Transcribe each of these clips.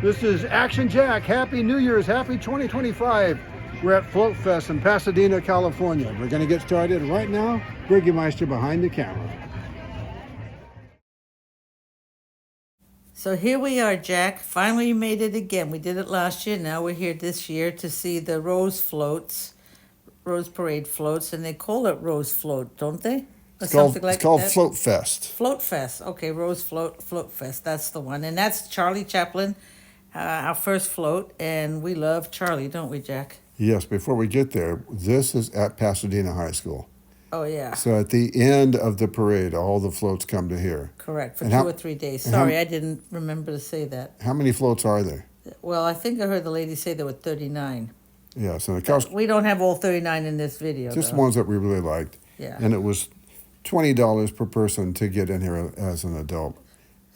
This is Action Jack. Happy New Year's. Happy 2025. We're at Floatfest in Pasadena, California. We're going to get started right now. Burgermeister behind the camera. So here we are, Jack. Finally made it again. We did it last year. Now we're here this year to see the Rose Parade floats, and they call it Rose Float, don't they? It's called Floatfest. Floatfest. Okay, Floatfest. That's the one. And that's Charlie Chaplin, our first float. And we love Charlie, don't we, Jack? Yes, before we get there, this is at Pasadena High School. Oh, yeah. So at the end of the parade, all the floats come to here. Correct, for 2 or 3 days. Sorry, I didn't remember to say that. How many floats are there? Well, I think I heard the lady say there were 39. Yes, and it costs... We don't have all 39 in this video, just though. ones that we really liked. Yeah. And it was $20 per person to get in here as an adult.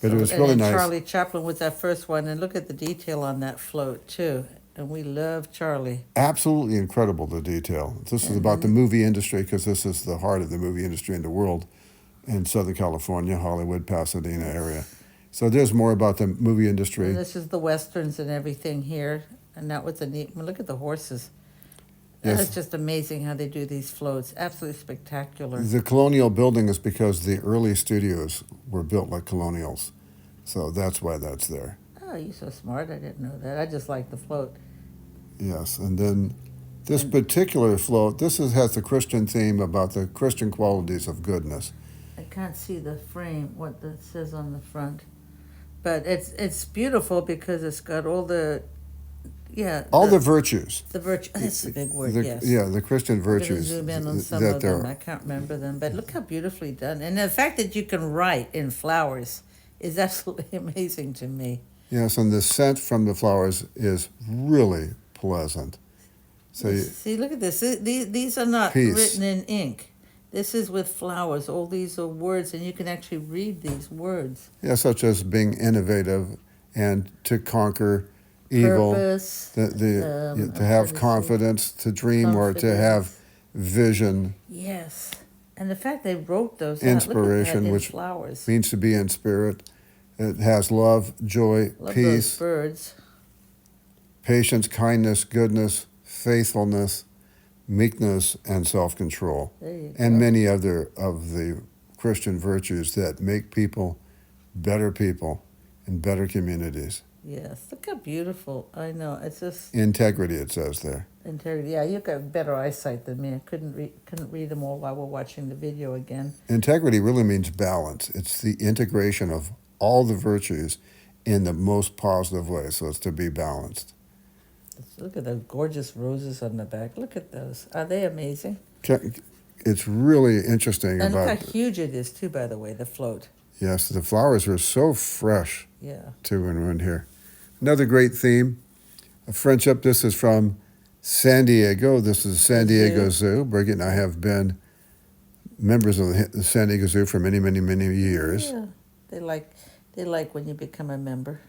But it was really nice. Charlie Chaplin was that first one, and look at the detail on that float, too. And we love Charlie. Absolutely incredible, the detail. This is about the movie industry, because this is the heart of the movie industry in the world in Southern California, Hollywood, Pasadena area. So there's more about the movie industry. And this is the westerns and everything here. And that was a neat... Look at the horses. Yes. That's just amazing how they do these floats. Absolutely spectacular. The colonial building is because the early studios were built like colonials. So that's why that's there. Oh, you're so smart. I didn't know that. I just like the float. Yes, and then this particular float, has the Christian theme about the Christian qualities of goodness. I can't see the frame, what that says on the front. But it's beautiful because it's got all the... Yeah. All the virtues. The virtue. That's a big word, yes. Yeah, the Christian virtues. Zoom in on some of them. I can't remember them. But look how beautifully done. And the fact that you can write in flowers is absolutely amazing to me. Yes, and the scent from the flowers is really pleasant. So see, look at this. These are not written in ink. This is with flowers. All these are words, and you can actually read these words. Yeah, such as being innovative and to conquer evil, purpose, to have confidence, to dream, or to have vision. Yes, and the fact they wrote those inspiration, out, which flowers. Means to be in spirit. It has love, joy, peace, those birds. Patience, kindness, goodness, faithfulness, meekness, and self-control, and many other of the Christian virtues that make people in better communities. Yes, look how beautiful. I know, it's just... Integrity, it says there. Integrity, yeah, you got better eyesight than me. I couldn't read them all while we're watching the video again. Integrity really means balance. It's the integration of all the virtues in the most positive way, so it's to be balanced. Look at those gorgeous roses on the back. Look at those. Are they amazing? It's really interesting. And look how huge it is, too, by the way, the float. Yes, the flowers are so fresh, too, when we're in here. Another great theme, a friendship. This is from San Diego. This is San Diego Zoo. Brigitte and I have been members of the San Diego Zoo for many, many, many years. Yeah, they like when you become a member.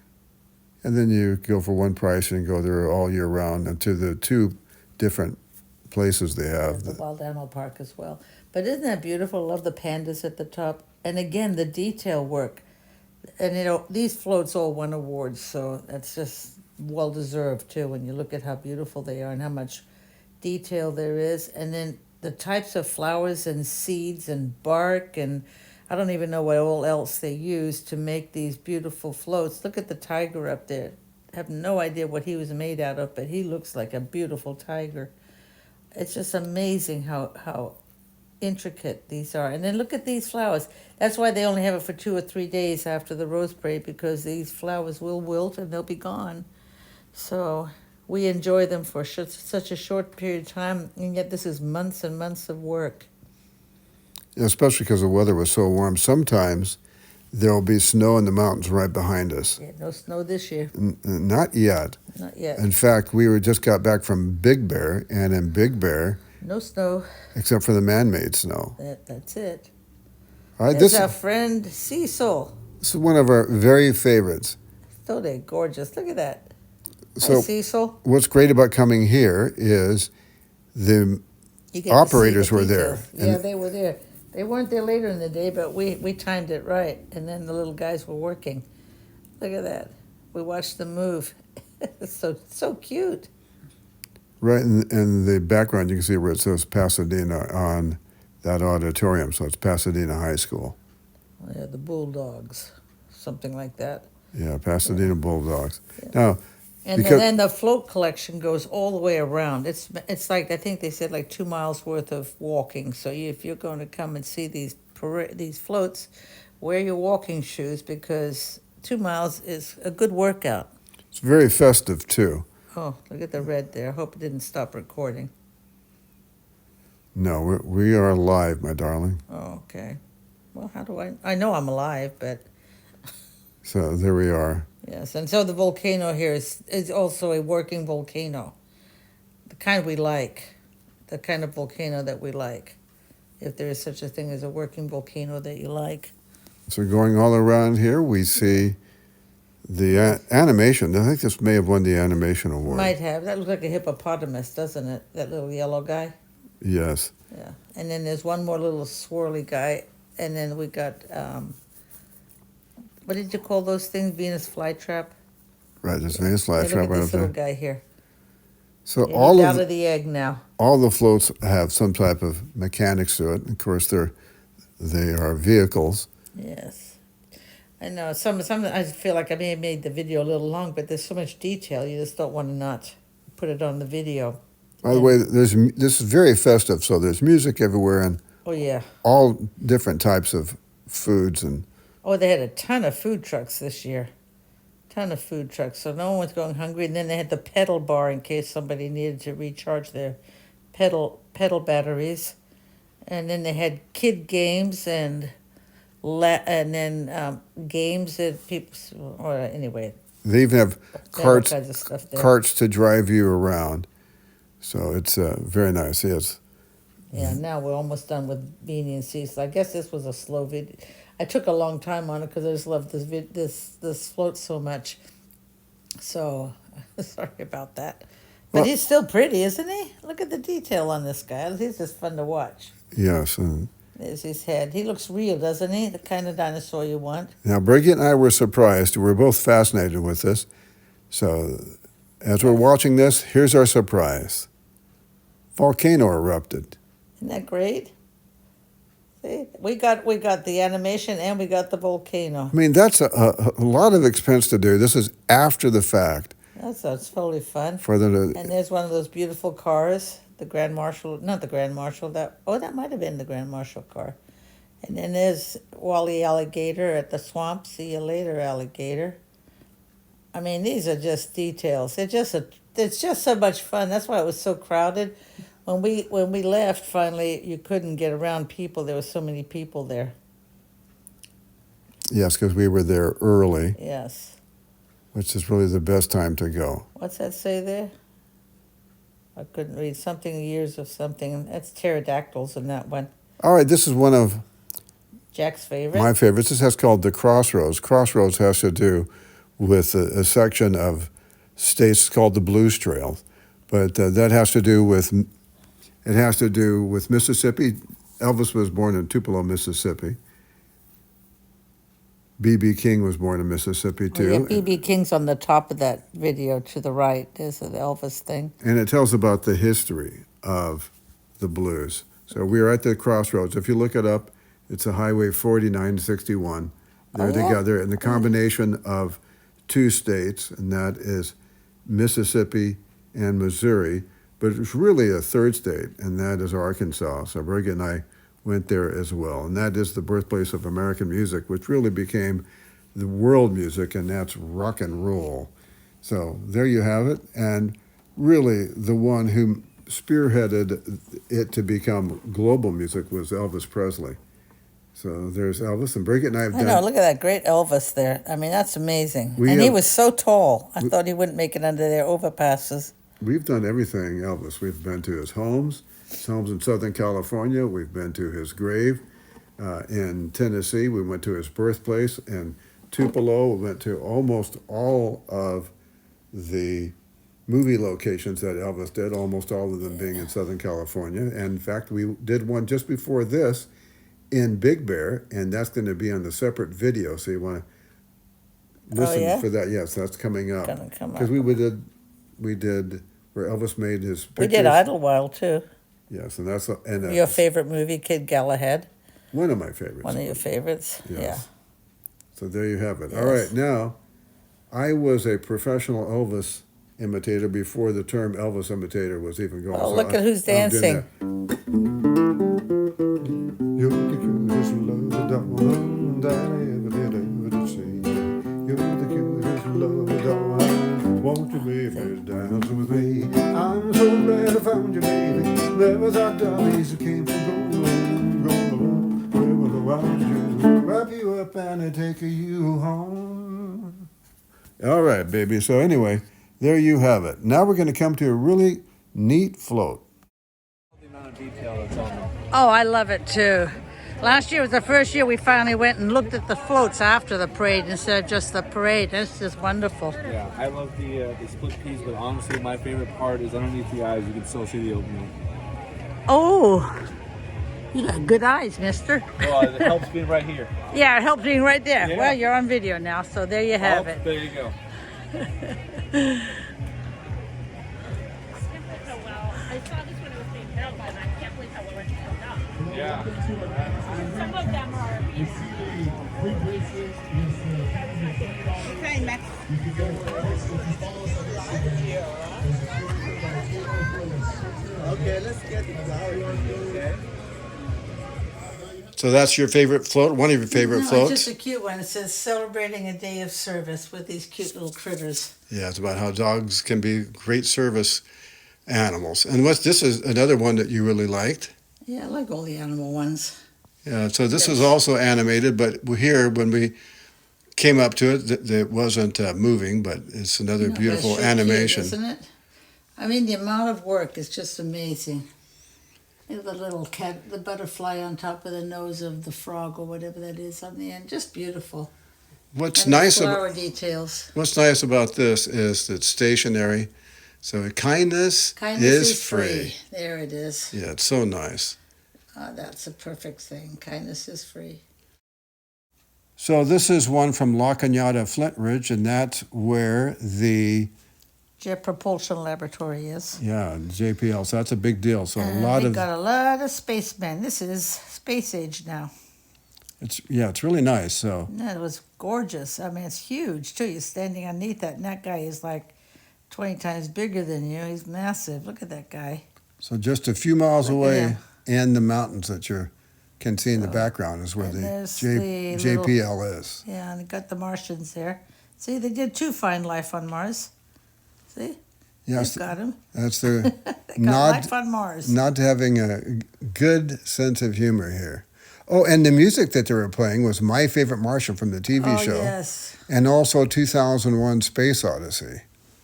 And then you go for one price and go there all year round, and to the 2 different places they have. The Wild Animal Park as well. But isn't that beautiful? I love the pandas at the top. And again, the detail work. And, these floats all won awards, so that's just well-deserved, too, when you look at how beautiful they are and how much detail there is. And then the types of flowers and seeds and bark, and I don't even know what all else they use to make these beautiful floats. Look at the tiger up there. I have no idea what he was made out of, but he looks like a beautiful tiger. It's just amazing how intricate these are. And then look at these flowers. That's why they only have it for 2 or 3 days after the Rose Parade, because these flowers will wilt and they'll be gone. So we enjoy them for such a short period of time, and yet this is months and months of work. Especially because the weather was so warm. Sometimes there will be snow in the mountains right behind us. Yeah, no snow this year. Not yet. Not yet. In fact, we just got back from Big Bear, and in Big Bear, no snow. Except for the man-made snow. That's it. All right, this is our friend Cecil. This is one of our very favorites. So they're gorgeous. Look at that. So hi, Cecil. What's great about coming here is the operators were there. Yeah, they were there. They weren't there later in the day, but we timed it right. And then the little guys were working. Look at that. We watched them move. It's so cute. Right in the background, you can see where it says Pasadena on that auditorium. So it's Pasadena High School. Yeah, the Bulldogs, something like that. Yeah, Pasadena Yeah. Bulldogs. Yeah. Now, and then the float collection goes all the way around. It's like, I think they said like 2 miles worth of walking. So if you're going to come and see these floats, wear your walking shoes because 2 miles is a good workout. it's very festive too. Oh, look at the red there. I hope it didn't stop recording. No, we are live, my darling. Oh, okay. Well, how do I know I'm alive, but So there we are. yes. And so the volcano here is also a working volcano. The kind we like. The kind of volcano that we like. If there is such a thing as a working volcano that you like. So going all around here, we see the animation. I think this may have won the animation award. Might have. That looks like a hippopotamus, doesn't it? That little yellow guy. Yes. Yeah. And then there's one more little swirly guy. And then we got, what did you call those things? Venus flytrap? Right, there's Venus flytrap Look at right this there. little guy here. So Yeah, all he's of out of the egg now. all the floats have some type of mechanics to it. Of course, they are vehicles. Yes. I know. Some I feel like I may have made the video a little long, but there's so much detail, you just don't want to not put it on the video. By the way, this is very festive, so there's music everywhere and Oh, yeah. all different types of foods and Oh, they had a ton of food trucks this year. Ton of food trucks, so no one was going hungry. And then they had the pedal bar in case somebody needed to recharge their pedal batteries. And then they had kid games and then games that people. Or anyway, they even have they had all carts kinds of stuff there. carts to drive you around. So it's very nice. Yes. Yeah, now we're almost done with Beanie and Cecil. I guess this was a slow video. I took a long time on it because I just love this float so much. So sorry about that. But Well, he's still pretty, isn't he? Look at the detail on this guy. He's just fun to watch. yes. And There's his head. He looks real, doesn't he? The kind of dinosaur you want. now, Brigitte and I were surprised. We were both fascinated with this. So as we're watching this, here's our surprise. Volcano erupted. Isn't that great? See, we got the animation and we got the volcano. I mean, that's a lot of expense to do. This is after the fact. That's totally fun. For them to, And there's one of those beautiful cars, the Grand Marshal, not the Grand Marshal, that might have been the Grand Marshal car. And then there's Wally Alligator at the swamp. See you later, alligator. I mean, these are just details. It's just so much fun. That's why it was so crowded. When we left, finally, you couldn't get around people. There were so many people there. yes, because we were there early, Yes. which is really the best time to go. What's that say there? I couldn't read. Something years of something. That's pterodactyls in that one. All right, this is one of Jack's favorite. my favorites. This has called the Crossroads. Crossroads has to do with a section of states called the Blues Trail, but that has to do with Mississippi. Elvis was born in Tupelo, Mississippi. B.B. King was born in Mississippi too. Oh, yeah, B.B. King's on the top of that video to the right. There's an Elvis thing. And it tells about the history of the blues. So we are at the crossroads. If you look it up, it's a Highway 4961. They're together, and the combination of two states, and that is Mississippi and Missouri. But it's really a third state, and that is Arkansas. So Brigitte and I went there as well. And that is the birthplace of American music, which really became the world music, and that's rock and roll. So there you have it. And really, the one who spearheaded it to become global music was Elvis Presley. So there's Elvis, and Brigitte and I have done... I know, look at that great Elvis there. I mean, that's amazing. We And he have- was so tall. I thought he wouldn't make it under their overpasses. We've done everything, Elvis. We've been to his homes in Southern California. We've been to his grave in Tennessee. We went to his birthplace in Tupelo. We went to almost all of the movie locations that Elvis did, almost all of them being in Southern California. And in fact, we did one just before this in Big Bear, and that's going to be on the separate video. So you want to listen yeah? for that. Yes, that's coming up. Gonna come Because up. we did where Elvis made his We pictures. did Idlewild too. Yes, and that's Your favorite movie, Kid Galahad? one of my favorites. One of your favorites? Yes. Yeah. So there you have it. Yes. All right, now I was a professional Elvis imitator before the term Elvis imitator was even going. Oh, So look at who's I'm doing dancing. that. You're the cutest love doll that I ever did see. You're the cutest love doll. Won't you, baby, dance with me? I'm so glad I found you, baby. Never thought dollies came from gold. Where will I do? Wrap you up and take you home. All right, baby. So anyway, there you have it. Now we're going to come to a really neat float. The amount of detail that's on them. Oh, I love it too. Last year was the first year we finally went and looked at the floats after the parade instead of just the parade. It's just wonderful. Yeah, I love the split piece, but honestly, my favorite part is underneath the eyes. You can still see the opening. Oh, you got good eyes, mister. Well, it helps being right here. Yeah, it helps being right there. Yeah. Well, you're on video now, so there you have it. There you go. I saw this when it was being held, and I can't believe how it went up. Yeah. Some of them are. Okay, next. Okay, let's get the flowers. Okay. So that's your favorite float, one of your favorite No, floats? it's just a cute one. It says celebrating a day of service with these cute little critters. Yeah, it's about how dogs can be great service animals. And this is another one that you really liked. Yeah, I like all the animal ones. Yeah, so this was Yes. also animated, but here when we came up to it, it wasn't moving, but it's another No, but beautiful it's so animation. cute, isn't it? I mean, the amount of work is just amazing. Look at the little cat, the butterfly on top of the nose of the frog or whatever that is on the end. Just beautiful. What's And the nice flower details. What's nice about this is that it's stationary. So kindness is free. There it is. Yeah, it's so nice. Oh, that's a perfect thing. Kindness is free. So this is one from La Cañada Flint Ridge, and that's where the Jet Propulsion Laboratory is. JPL. So that's a big deal. So And they got a lot of spacemen. This is space age now. it's really nice. So That was gorgeous. I mean, it's huge too. You're standing underneath that, and that guy is like 20 times bigger than you. He's massive. Look at that guy. So just a few miles Look at away him. in the mountains that you can see in the So, background is where and the there's the JPL is. Yeah, and they got the Martians there. See, they did find life on Mars. See? Yes, They've got him. that's their They got nod, life on Mars. nod to having a good sense of humor here. Oh, and the music that they were playing was My Favorite Martian from the TV show. Yes. And also 2001 Space Odyssey.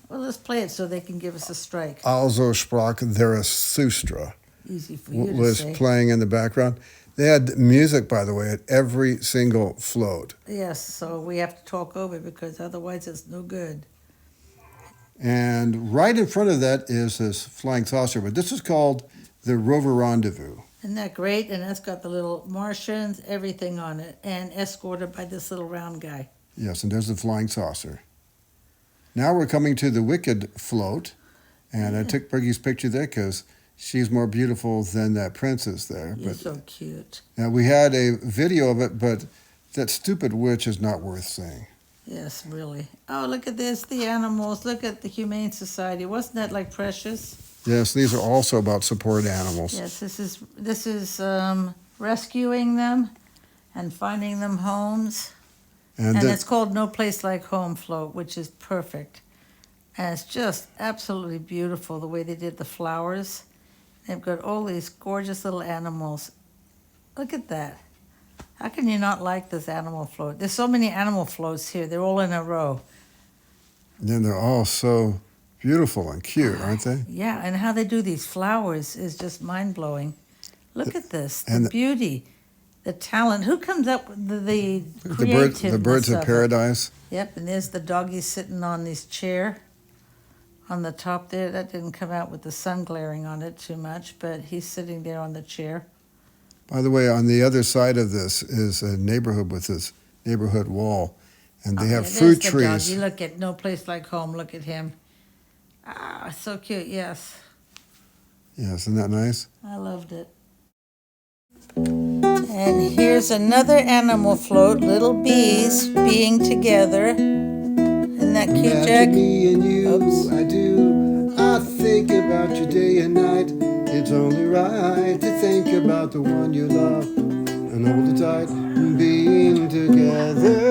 Well, let's play it so they can give us a strike. Also sprach Zarathustra Easy for you to was say. playing in the background. They had music, by the way, at every single float. Yes, so we have to talk over it because otherwise it's no good. And right in front of that is this flying saucer, but this is called the Rover Rendezvous. Isn't that great? And that's got the little Martians, everything on it, and escorted by this little round guy. Yes, and there's the flying saucer. Now we're coming to the Wicked float, and I took Bergie's picture there because she's more beautiful than that princess there. You're But so cute. now we had a video of it, but that stupid witch is not worth seeing. Yes, really. Oh, look at this, the animals. Look at the Humane Society. Wasn't that like precious? Yes, these are also about support animals. Yes, this is rescuing them and finding them homes. And the- it's called No Place Like Home Float, which is perfect. And it's just absolutely beautiful the way they did the flowers. They've got all these gorgeous little animals. Look at that. How can you not like this animal float? There's so many animal floats here. They're all in a row. then they're all so beautiful and cute, aren't they? Yeah, and how they do these flowers is just mind-blowing. Look at this, and the beauty, the talent. Who comes up with the The birds of it? paradise. Yep, and there's the doggy sitting on this chair on the top there. That didn't come out with the sun glaring on it too much, but he's sitting there on the chair. By the way, on the other side of this is a neighborhood with this neighborhood wall. And they have there's fruit the trees. doggy. Look at No Place Like Home. Look at him. Ah, so cute. Yes, Yes, isn't that nice? I loved it. And here's another animal float. Little bees being together. Isn't that cute, Jack? Imagine me and you, Oops. I do. I think about you day and night. It's only right to think about the one you love and hold it tight, being together.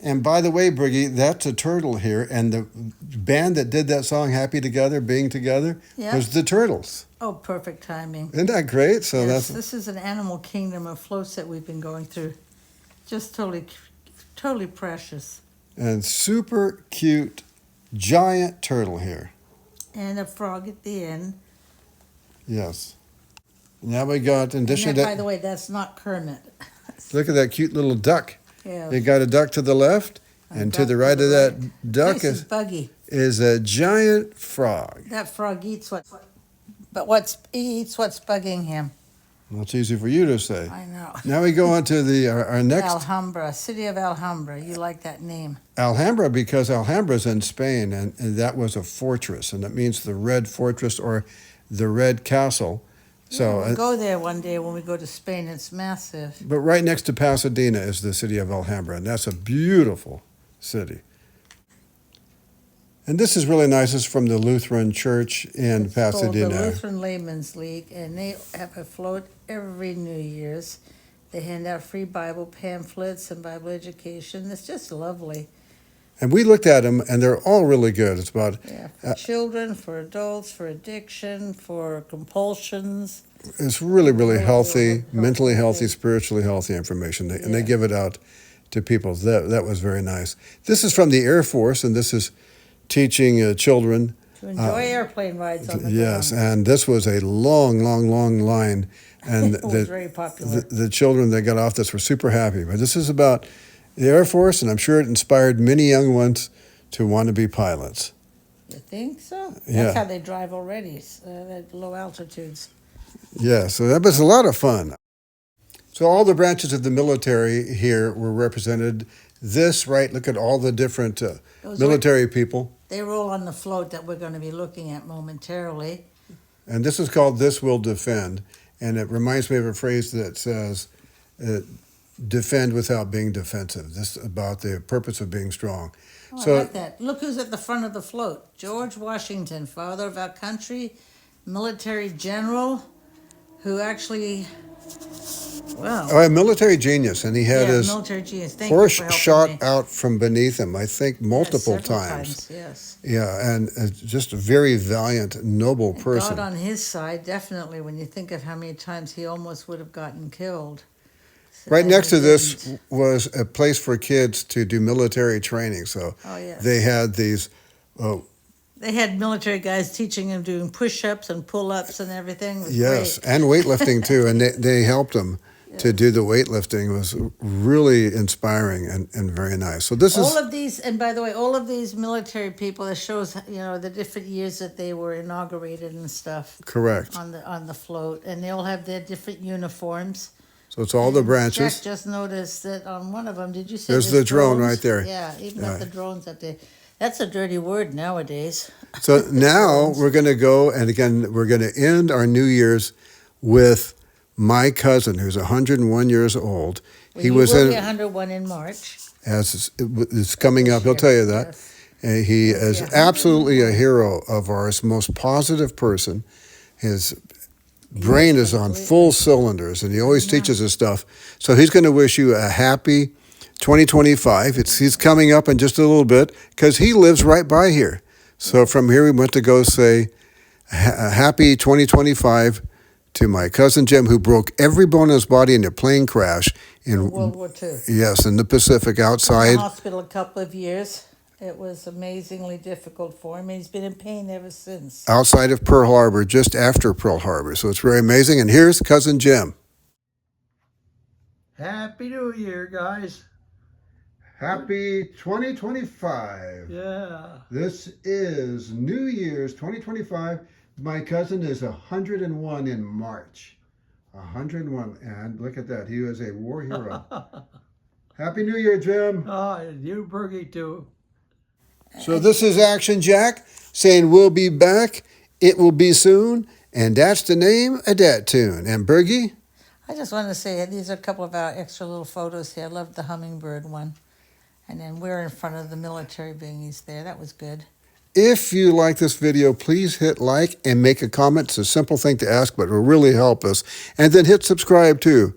And by the way, Briggy, that's a turtle here, and the band that did that song, "Happy Together, Being Together," Yeah. was the Turtles. Oh, perfect timing. Isn't that great? So Yes, that's this is an animal kingdom of floats that we've been going through. Just totally precious. and super cute giant turtle here. And a frog at the end. Yes. Now we got, in And addition that, to by the way, that's not Kermit. look at that cute little duck. Yeah. You got a duck to the left, and to the right of that duck This is Buggy. is a giant frog. That frog eats he eats what's bugging him. Well, it's easy for you to say. I know. Now we go on to our next Alhambra, city of Alhambra. You like that name? Alhambra, because Alhambra's in Spain, and that was a fortress, and it means the Red Fortress or the Red Castle. So, We'll go there one day when we go to Spain. It's massive. but right next to Pasadena is the city of Alhambra, and that's a beautiful city. And this is really nice. It's from the Lutheran Church in It's called Pasadena. the Lutheran Laymen's League, and they have a float every New Year's. They hand out free Bible pamphlets and Bible education. It's just lovely. And we looked at them, and they're all really good. It's about For children, for adults, for addiction, for compulsions. it's really, really healthy, Really mentally healthy, healthy. spiritually healthy information, and they Yeah. give it out to people. That was very nice. This is from the Air Force, and this is teaching children. To enjoy airplane rides on the Yes, ground. and this was a long, long, long line, and It was very popular. the children that got off this were super happy. But this is about the Air Force, and I'm sure it inspired many young ones to want to be pilots. You think so? That's Yeah. how they drive already, at low altitudes. Yeah, so that was a lot of fun. So all the branches of the military here were represented. This, right, look at all the different Those military people. They roll on the float that we're going to be looking at momentarily. And this is called This Will Defend. And it reminds me of a phrase that says, defend without being defensive. This is about the purpose of being strong. Oh, So- I like that. Look who's at the front of the float. George Washington, father of our country, military general, who actually, well, Oh, a military genius, and he had his military genius. Thank horse you for helping shot me. out from beneath him, I think, multiple Several times. Yes. Yeah, and just a very valiant, noble person. God on his side, definitely, when you think of how many times he almost would have gotten killed. Right And next he to this didn't. was a place for kids to do military training. So Oh, yes. they had these, They had military guys teaching them doing push-ups and pull-ups and everything. It was yes, great. and weightlifting too. And they helped them to do the weightlifting. It was really inspiring and very nice. So this All is, of these, and by the way, all of these military people, it shows, the different years that they were inaugurated and stuff correct. on the float, and they all have their different uniforms. So it's all the Jack branches. just noticed that on one of them, did you say There's the drone drones? right there. Yeah, even Yeah. at the drones that they, that's a dirty word nowadays. So now we're going to go, and again, we're going to end our New Year's with my cousin, who's 101 years old. He will be 101 in March. as it's coming up. He'll tell you that. Yes. And he is Yeah. absolutely a hero of ours, most positive person. His brain is on full cylinders, and he always teaches us stuff. So he's going to wish you a happy 2025. He's coming up in just a little bit because he lives right by here. So from here, we went to go say a happy 2025 to my cousin Jim, who broke every bone in his body in a plane crash in World War II. yes, in the Pacific In outside. the hospital a couple of years. It was amazingly difficult for him. He's been in pain ever since. Outside of Pearl Harbor, just after Pearl Harbor. So it's very amazing. And here's cousin Jim. Happy New Year, guys. Happy 2025. Yeah. This is New Year's 2025. My cousin is 101 in March. 101. And look at that. He was a war hero. Happy New Year, Jim. You, Bergie, too. So this is Action Jack saying we'll be back. It will be soon. And that's the name of that tune. And Bergie? I just wanted to say these are a couple of our extra little photos here. I love the hummingbird one. And then we're in front of the military bingies there. That was good. If you like this video, please hit like and make a comment. It's a simple thing to ask, but it will really help us. And then hit subscribe too.